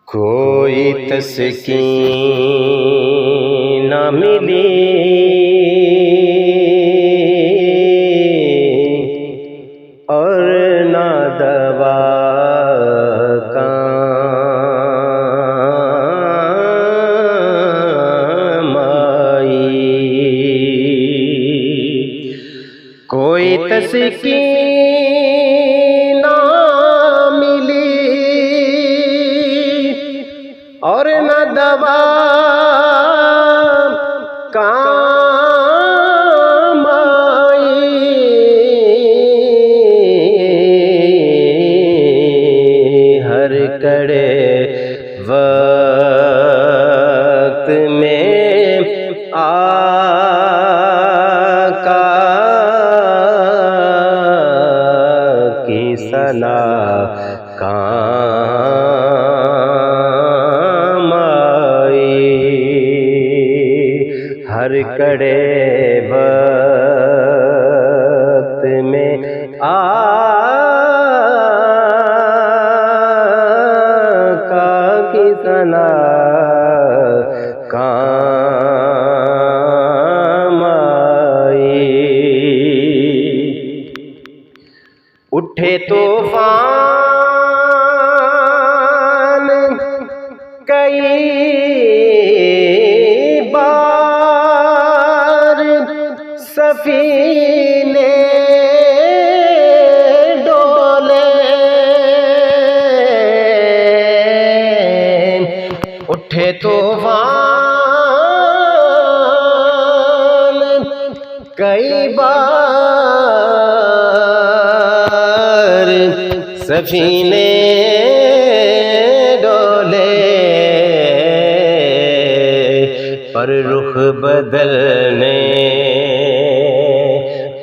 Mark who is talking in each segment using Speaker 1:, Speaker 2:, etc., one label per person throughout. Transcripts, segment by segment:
Speaker 1: کوئی تسکین نہ ملی اور نہ دوا کام آئی، کوئی تسکین نہ ملی اور نہ دوا کام آئی، ہر کڑے وقت میں آقا کی ثنا کام آئی، ہر کڑے وقت میں آقا کی ثنا کام آئی، اٹھے طوفان کئی بار، سفینے ڈولے، اٹھے طوفان کئی بار، سفینے ڈولے، پر رخ بدلنے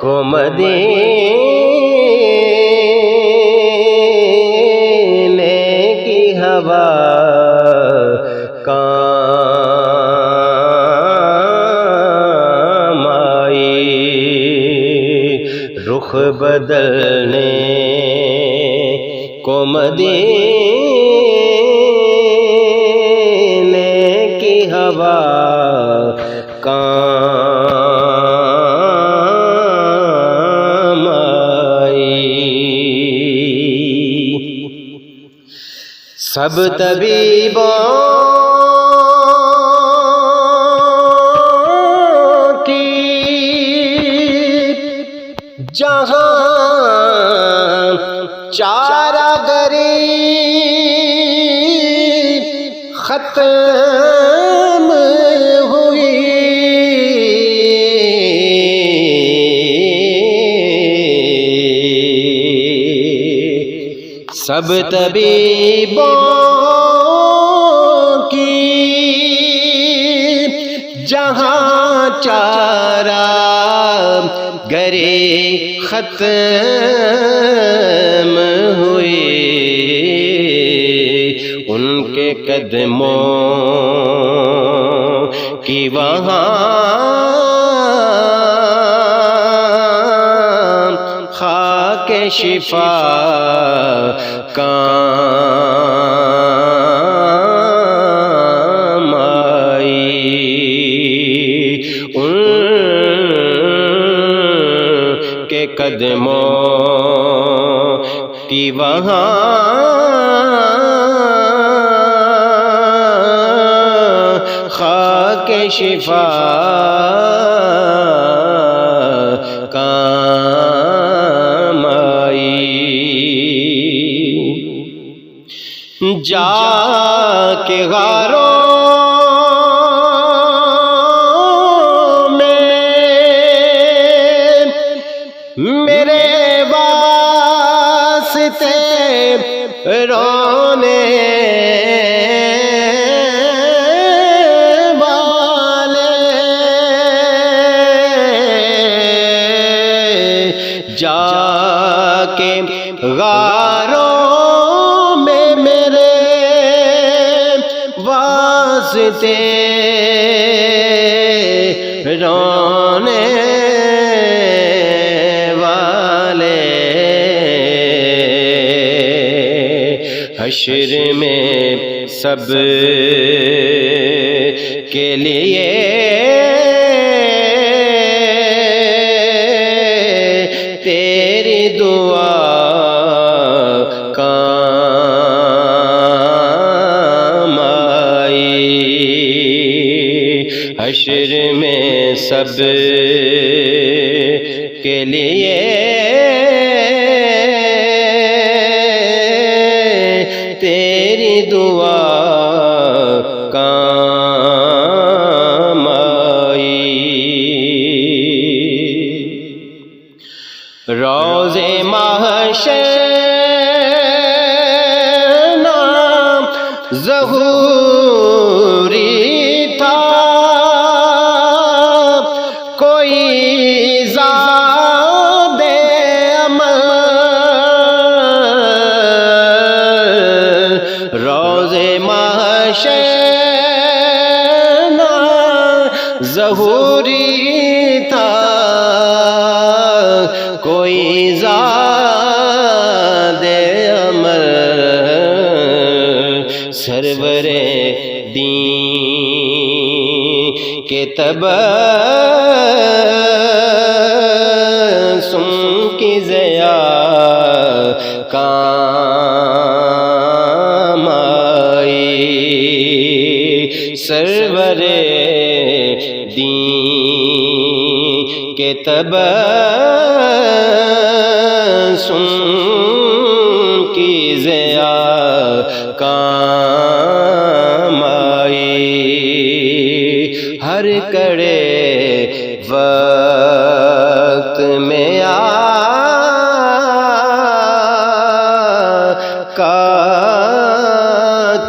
Speaker 1: کو مدینے کی ہوا کام آئی، رخ بدلنے کو مدینے کی ہوا کام آئی، سب طبیبوں کی جہاں چارہ گری ختم ہوئی، سب طبیبوں کی جہاں چارہ گری ختم ہوئی، ان کے قدموں کی وہاں خاک شفا کام آئی، ان کے قدموں کی وہاں خاک شفا کام آئی، جا کے غاروں میں میرے واسطے رونے جا کے غاروں میں میرے واسطے رونے والے حشر میں سب کے لیے تیری دعا کام آئی، حشر میں سب کے لیے تیری دعا کام آئی، روزے محشر نام ظہوری تھا، کوئی زاد عمل روزے محشر ظہوری تھا، کوئی زاد عمل سرور دین کے تبسم کی ضیا کام آئی، سرور دین کے تبسم کی ضیا کام آئی، ہر کڑے وقت میں آقا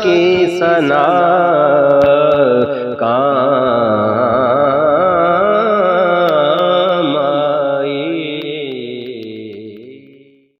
Speaker 1: کی ثنا